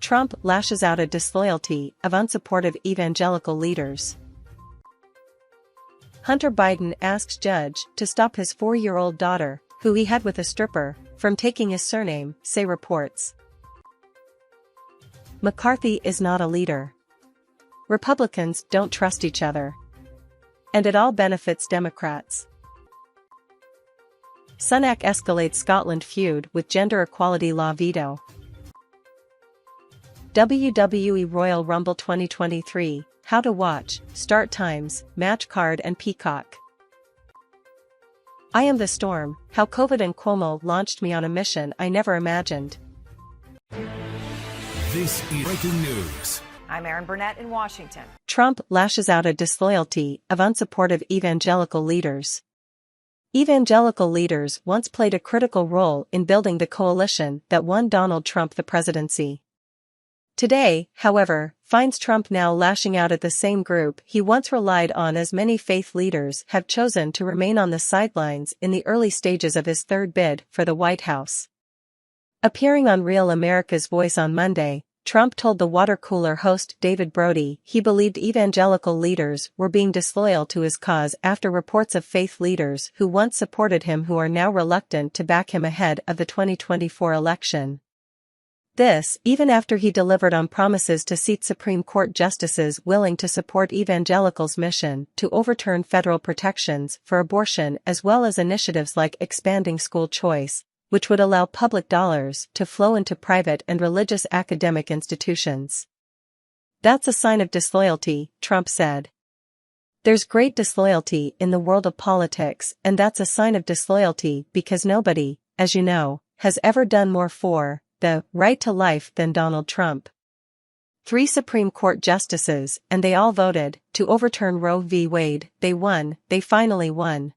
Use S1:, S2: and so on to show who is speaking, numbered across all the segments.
S1: Trump lashes out at disloyalty of unsupportive evangelical leaders. Hunter Biden asks judge to stop his 4-year-old daughter, who he had with a stripper, from taking his surname, say reports. McCarthy is not a leader. Republicans don't trust each other. And it all benefits Democrats. Sunak escalates Scotland feud with gender equality law veto. WWE Royal Rumble 2023, how to watch, start times, match card and Peacock. I am the storm, how COVID and Cuomo launched me on a mission I never imagined.
S2: This is breaking news.
S3: I'm Erin Burnett in Washington.
S1: Trump lashes out at disloyalty of unsupportive evangelical leaders. Evangelical leaders once played a critical role in building the coalition that won Donald Trump the presidency. Today, however, finds Trump now lashing out at the same group he once relied on, as many faith leaders have chosen to remain on the sidelines in the early stages of his third bid for the White House. Appearing on Real America's Voice on Monday, Trump told the water cooler host David Brody he believed evangelical leaders were being disloyal to his cause after reports of faith leaders who once supported him who are now reluctant to back him ahead of the 2024 election. This, even after he delivered on promises to seat Supreme Court justices willing to support evangelicals' mission to overturn federal protections for abortion, as well as initiatives like expanding school choice, which would allow public dollars to flow into private and religious academic institutions. That's a sign of disloyalty, Trump said. There's great disloyalty in the world of politics, and that's a sign of disloyalty because nobody, as you know, has ever done more for the right to life than Donald Trump. 3 Supreme Court justices, and they all voted to overturn Roe v. Wade. They won, they finally won.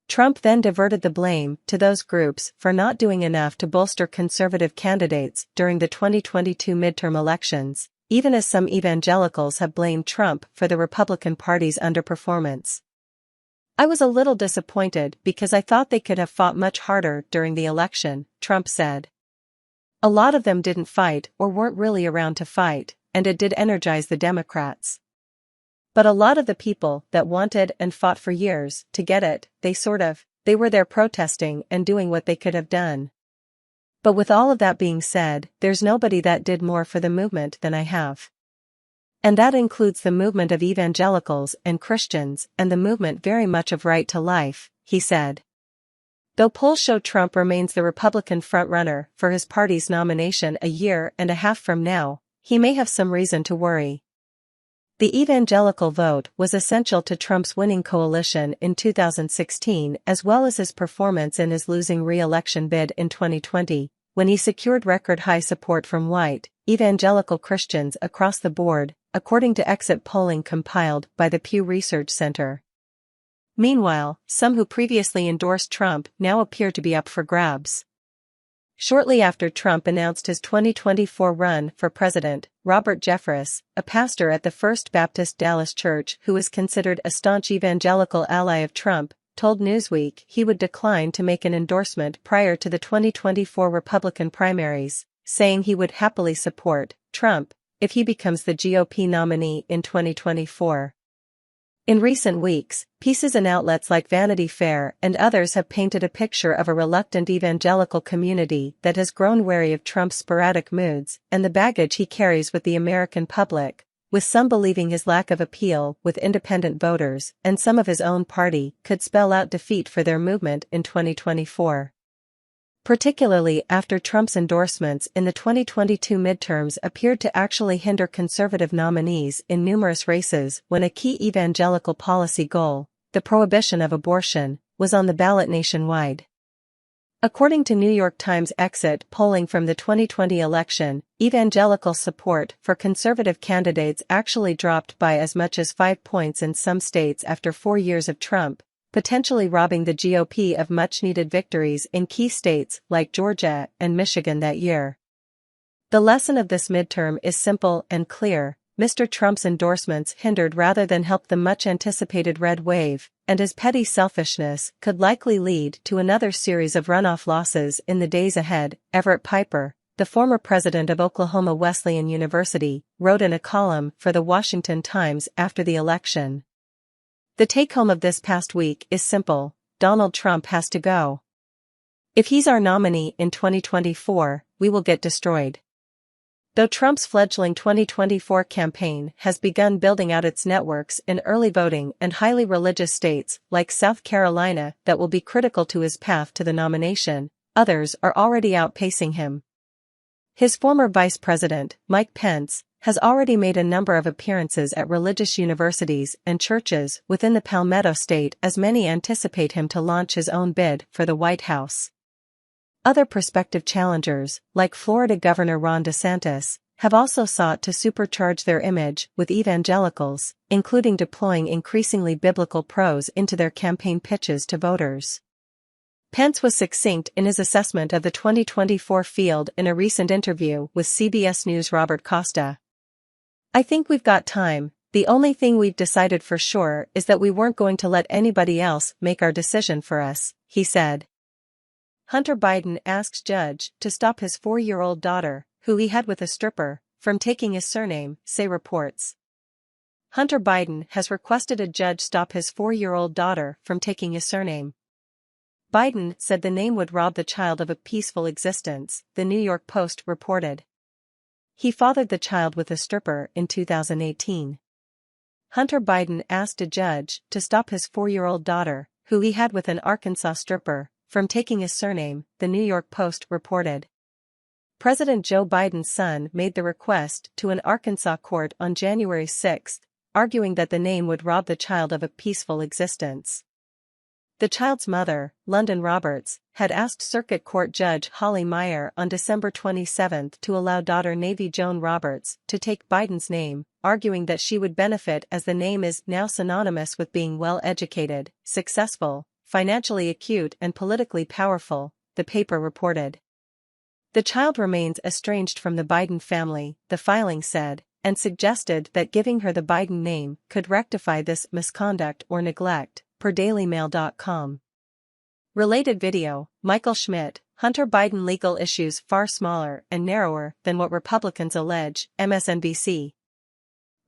S1: Trump then diverted the blame to those groups for not doing enough to bolster conservative candidates during the 2022 midterm elections, even as some evangelicals have blamed Trump for the Republican Party's underperformance. I was a little disappointed because I thought they could have fought much harder during the election, Trump said. A lot of them didn't fight or weren't really around to fight, and it did energize the Democrats. But a lot of the people that wanted and fought for years to get it, they were there protesting and doing what they could have done. But with all of that being said, there's nobody that did more for the movement than I have. And that includes the movement of evangelicals and Christians and the movement very much of right to life, he said. Though polls show Trump remains the Republican frontrunner for his party's nomination a year and a half from now, he may have some reason to worry. The evangelical vote was essential to Trump's winning coalition in 2016 as well as his performance in his losing re-election bid in 2020, when he secured record-high support from white, evangelical Christians across the board, according to exit polling compiled by the Pew Research Center. Meanwhile, some who previously endorsed Trump now appear to be up for grabs. Shortly after Trump announced his 2024 run for president, Robert Jeffress, a pastor at the First Baptist Dallas Church who is considered a staunch evangelical ally of Trump, told Newsweek he would decline to make an endorsement prior to the 2024 Republican primaries, saying he would happily support Trump if he becomes the GOP nominee in 2024. In recent weeks, pieces in outlets like Vanity Fair and others have painted a picture of a reluctant evangelical community that has grown wary of Trump's sporadic moods and the baggage he carries with the American public, with some believing his lack of appeal with independent voters and some of his own party could spell out defeat for their movement in 2024. Particularly after Trump's endorsements in the 2022 midterms appeared to actually hinder conservative nominees in numerous races when a key evangelical policy goal, the prohibition of abortion, was on the ballot nationwide. According to New York Times exit polling from the 2020 election, evangelical support for conservative candidates actually dropped by as much as 5 points in some states after 4 years of Trump, potentially robbing the GOP of much-needed victories in key states like Georgia and Michigan that year. The lesson of this midterm is simple and clear: Mr. Trump's endorsements hindered rather than helped the much-anticipated red wave, and his petty selfishness could likely lead to another series of runoff losses in the days ahead. Everett Piper, the former president of Oklahoma Wesleyan University, wrote in a column for the Washington Times after the election. The take-home of this past week is simple: Donald Trump has to go. If he's our nominee in 2024, we will get destroyed. Though Trump's fledgling 2024 campaign has begun building out its networks in early voting and highly religious states like South Carolina that will be critical to his path to the nomination, others are already outpacing him. His former vice president, Mike Pence, has already made a number of appearances at religious universities and churches within the Palmetto State as many anticipate him to launch his own bid for the White House. Other prospective challengers, like Florida Governor Ron DeSantis, have also sought to supercharge their image with evangelicals, including deploying increasingly biblical prose into their campaign pitches to voters. Pence was succinct in his assessment of the 2024 field in a recent interview with CBS News' Robert Costa. "I think we've got time. The only thing we've decided for sure is that we weren't going to let anybody else make our decision for us," he said. Hunter Biden asked judge to stop his 4-year-old daughter, who he had with a stripper, from taking his surname, say reports. Hunter Biden has requested a judge stop his 4-year-old daughter from taking his surname. Biden said the name would rob the child of a peaceful existence, the New York Post reported. He fathered the child with a stripper in 2018. Hunter Biden asked a judge to stop his 4-year-old daughter, who he had with an Arkansas stripper, from taking his surname, the New York Post reported. President Joe Biden's son made the request to an Arkansas court on January 6, arguing that the name would rob the child of a peaceful existence. The child's mother, London Roberts, had asked Circuit Court Judge Holly Meyer on December 27 to allow daughter Navy Joan Roberts to take Biden's name, arguing that she would benefit as the name is now synonymous with being well-educated, successful, financially acute and politically powerful, the paper reported. The child remains estranged from the Biden family, the filing said, and suggested that giving her the Biden name could rectify this misconduct or neglect, per DailyMail.com. Related video, Michael Schmidt, Hunter Biden legal issues far smaller and narrower than what Republicans allege, MSNBC.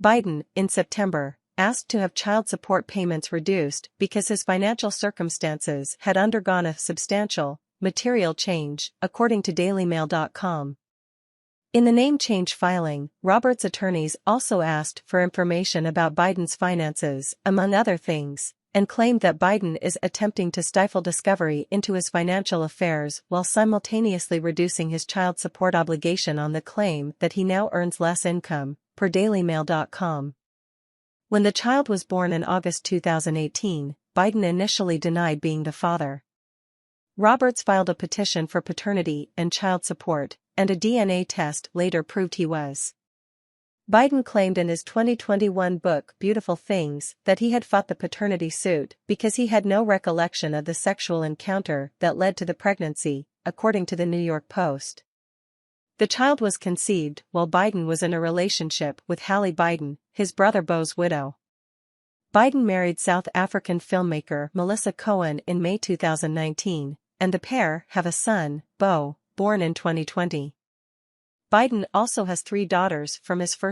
S1: Biden, in September, asked to have child support payments reduced because his financial circumstances had undergone a substantial, material change, according to DailyMail.com. In the name change filing, Roberts' attorneys also asked for information about Biden's finances, among other things, and claimed that Biden is attempting to stifle discovery into his financial affairs while simultaneously reducing his child support obligation on the claim that he now earns less income, per DailyMail.com. When the child was born in August 2018, Biden initially denied being the father. Roberts filed a petition for paternity and child support, and a DNA test later proved he was. Biden claimed in his 2021 book Beautiful Things that he had fought the paternity suit because he had no recollection of the sexual encounter that led to the pregnancy, according to the New York Post. The child was conceived while Biden was in a relationship with Hallie Biden, his brother Beau's widow. Biden married South African filmmaker Melissa Cohen in May 2019, and the pair have a son, Beau, born in 2020. Biden also has 3 daughters from his first